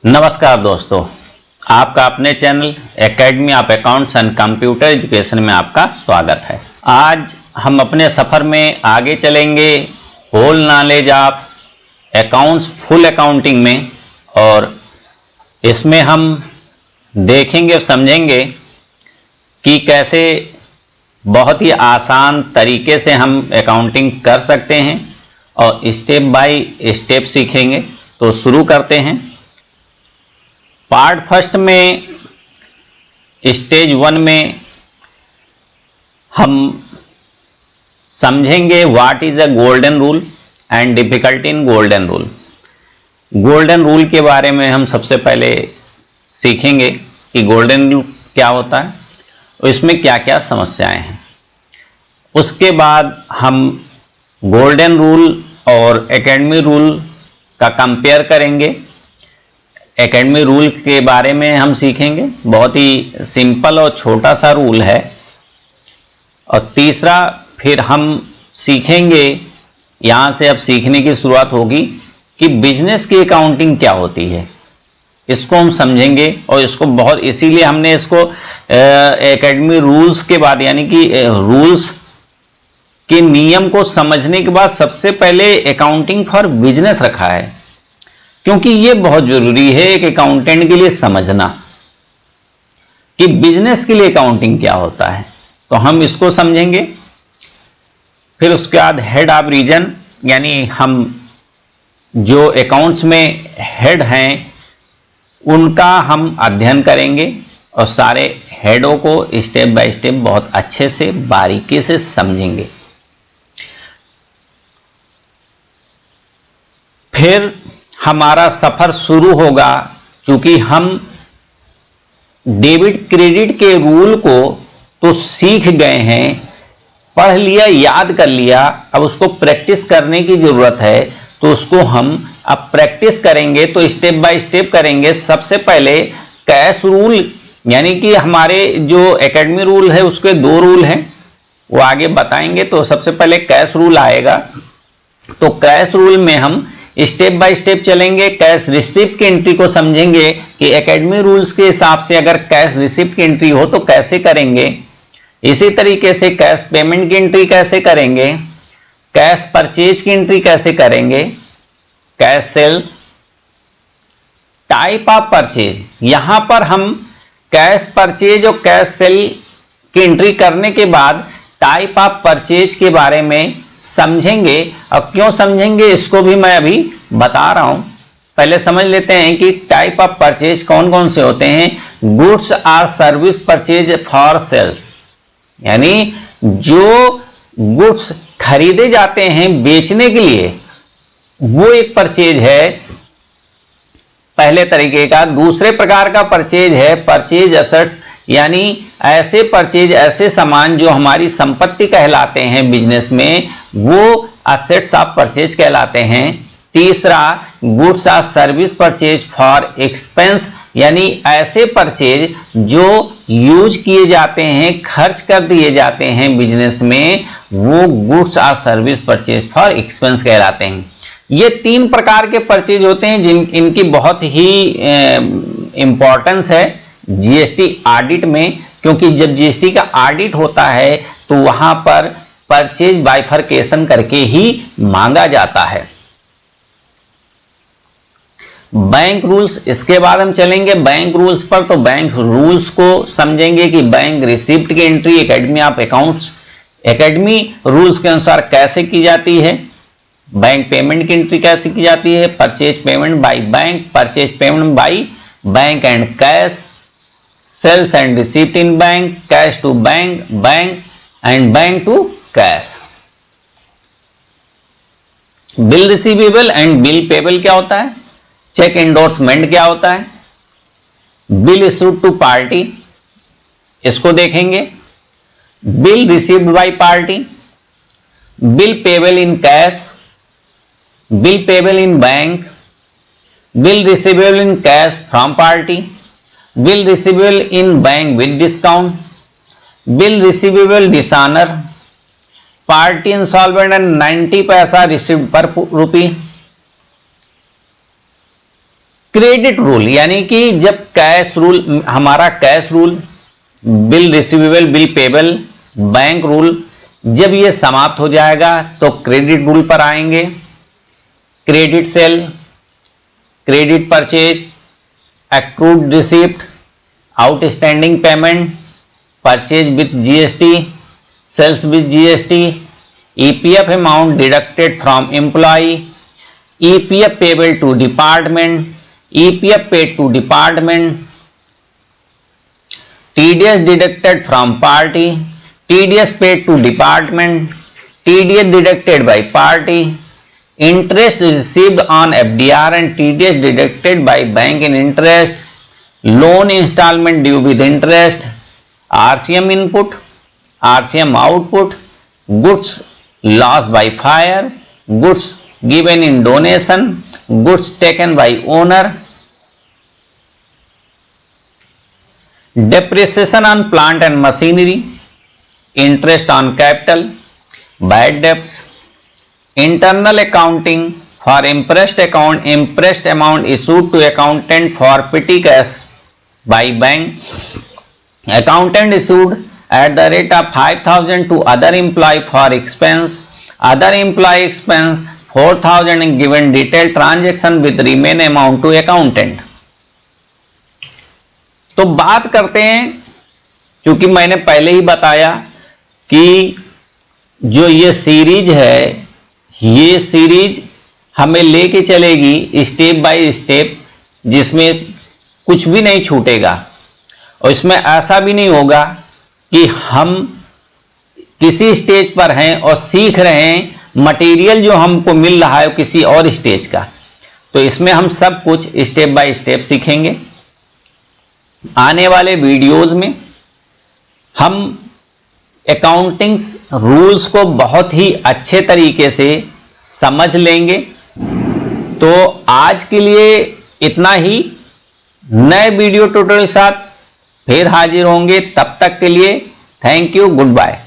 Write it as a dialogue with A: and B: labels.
A: नमस्कार दोस्तों, आपका अपने channel academy of accounts and computer education में आपका स्वागत है। आज हम अपने सफ़र में आगे चलेंगे whole knowledge of accounts full accounting में, और इसमें हम देखेंगे और समझेंगे कि कैसे बहुत ही आसान तरीके से हम अकाउंटिंग कर सकते हैं और स्टेप बाय स्टेप सीखेंगे। तो शुरू करते हैं। पार्ट फर्स्ट में स्टेज 1 में हम समझेंगे what is a golden rule and difficulty in golden rule. Golden rule के बारे में हम सबसे पहले सीखेंगे कि गोल्डन रूल क्या होता है और इसमें क्या क्या समस्याएं हैं। उसके बाद हम गोल्डन रूल और एकेडमी रूल का कंपेयर करेंगे। एकेडमी रूल के बारे में हम सीखेंगे, बहुत ही सिंपल और छोटा सा रूल है। और तीसरा फिर हम सीखेंगे, यहाँ से अब सीखने की शुरुआत होगी कि बिजनेस की अकाउंटिंग क्या होती है, इसको हम समझेंगे। और इसको बहुत इसीलिए हमने इसको एकेडमी रूल्स के बाद, यानी कि रूल्स के नियम को समझने के बाद सबसे पहले अकाउंटिंग फॉर बिजनेस रखा है, क्योंकि ये बहुत जरूरी है एक अकाउंटेंट के लिए समझना कि बिजनेस के लिए अकाउंटिंग क्या होता है। तो हम इसको समझेंगे। फिर उसके बाद हेड ऑफ रीजन, यानी हम जो अकाउंट्स में हेड हैं उनका हम अध्ययन करेंगे और सारे हेडों को स्टेप बाय स्टेप बहुत अच्छे से बारीकी से समझेंगे। फिर हमारा सफर शुरू होगा, क्योंकि हम डेबिट क्रेडिट के रूल को तो सीख गए हैं, पढ़ लिया, याद कर लिया, अब उसको प्रैक्टिस करने की जरूरत है। तो उसको हम अब प्रैक्टिस करेंगे, तो स्टेप बाय स्टेप करेंगे। सबसे पहले कैश रूल, यानी कि हमारे जो एकेडमी रूल है उसके 2 रूल हैं, वो आगे बताएंगे। तो सबसे पहले कैश रूल आएगा। तो कैश रूल में हम स्टेप बाय स्टेप चलेंगे। कैश रिसिप्ट की एंट्री को समझेंगे कि एकेडमी रूल्स के हिसाब से अगर कैश रिसिप्ट की एंट्री हो तो कैसे करेंगे। इसी तरीके से कैश पेमेंट की एंट्री कैसे करेंगे, कैश परचेज की एंट्री कैसे करेंगे, cash sales, type of purchase. यहां पर हम कैश परचेज और कैश सेल की एंट्री करने के बाद टाइप ऑफ परचेज के बारे में समझेंगे। और क्यों समझेंगे इसको भी मैं अभी बता रहा हूं। पहले समझ लेते हैं कि टाइप ऑफ परचेज कौन कौन से होते हैं। Goods or service purchase for sales, यानी जो गुड्स खरीदे जाते हैं बेचने के लिए, वो एक परचेज है पहले तरीके का। दूसरे प्रकार का परचेज है परचेज एसेट्स, यानी ऐसे परचेज, ऐसे सामान जो हमारी संपत्ति कहलाते हैं बिजनेस में, वो असेट्स ऑफ परचेज कहलाते हैं। तीसरा goods or service purchase for expense, यानी ऐसे परचेज जो यूज किए जाते हैं, खर्च कर दिए जाते हैं बिजनेस में, वो goods or service purchase for expense कहलाते हैं। ये 3 प्रकार के परचेज होते हैं इनकी बहुत ही इंपॉर्टेंस है जीएसटी ऑडिट में, क्योंकि जब जीएसटी का ऑडिट होता है तो वहां पर परचेज बाइफरकेशन करके ही मांगा जाता है। बैंक रूल्स, इसके बाद हम चलेंगे बैंक रूल्स पर। तो बैंक रूल्स को समझेंगे कि बैंक रिसिप्ट की entry academy of accounts, academy rules के अनुसार कैसे की जाती है। बैंक पेमेंट की एंट्री कैसे की जाती है। Purchase payment by bank, purchase payment by bank and cash, sales and receipt in bank, cash to bank, bank and bank to cash. Bill receivable and bill payable क्या होता है। Check endorsement क्या होता है। बिल इशूड टू पार्टी, इसको देखेंगे। Bill received by party, bill payable in cash, bill payable in bank, bill receivable in cash from party, bill receivable in bank with discount, bill receivable dishonour, party insolvent and 90 पैसा received पर रुपी। Credit rule यानी कि जब cash rule, हमारा cash rule, bill receivable, bill payable, bank rule, जब ये समाप्त हो जाएगा तो क्रेडिट रूल पर आएंगे। Credit sale, credit purchase, accrued receipt, outstanding payment, purchase with GST, sales with GST, EPF amount deducted from employ, EPF payable to department, EPF paid to department, TDS deducted from party, TDS paid to department, TDS deducted by party, interest received on FDR and TDS deducted by bank in interest, loan installment due with interest, RCM input, RCM output, goods lost by fire, goods given in donation, goods taken by owner, depreciation on plant and machinery, interest on capital, bad debts, internal accounting for impressed amount issued to accountant for petty cash by bank, accountant issued at the rate of 5,000 to other employee for expense, other employee expense 4,000 and given detailed transaction with remain amount to accountant। तो बात करते हैं, क्योंकि मैंने पहले ही बताया कि जो ये सीरीज है, ये सीरीज हमें लेके चलेगी स्टेप बाय स्टेप, जिसमें कुछ भी नहीं छूटेगा और इसमें ऐसा भी नहीं होगा कि हम किसी स्टेज पर हैं और सीख रहे हैं मटेरियल जो हमको मिल रहा है किसी और स्टेज का। तो इसमें हम सब कुछ स्टेप बाय स्टेप सीखेंगे। आने वाले वीडियोस में हम अकाउंटिंग्स रूल्स को बहुत ही अच्छे तरीके से समझ लेंगे। तो आज के लिए इतना ही। नए वीडियो ट्यूटोरियल के साथ फिर हाजिर होंगे। तब तक के लिए थैंक यू, गुड बाय।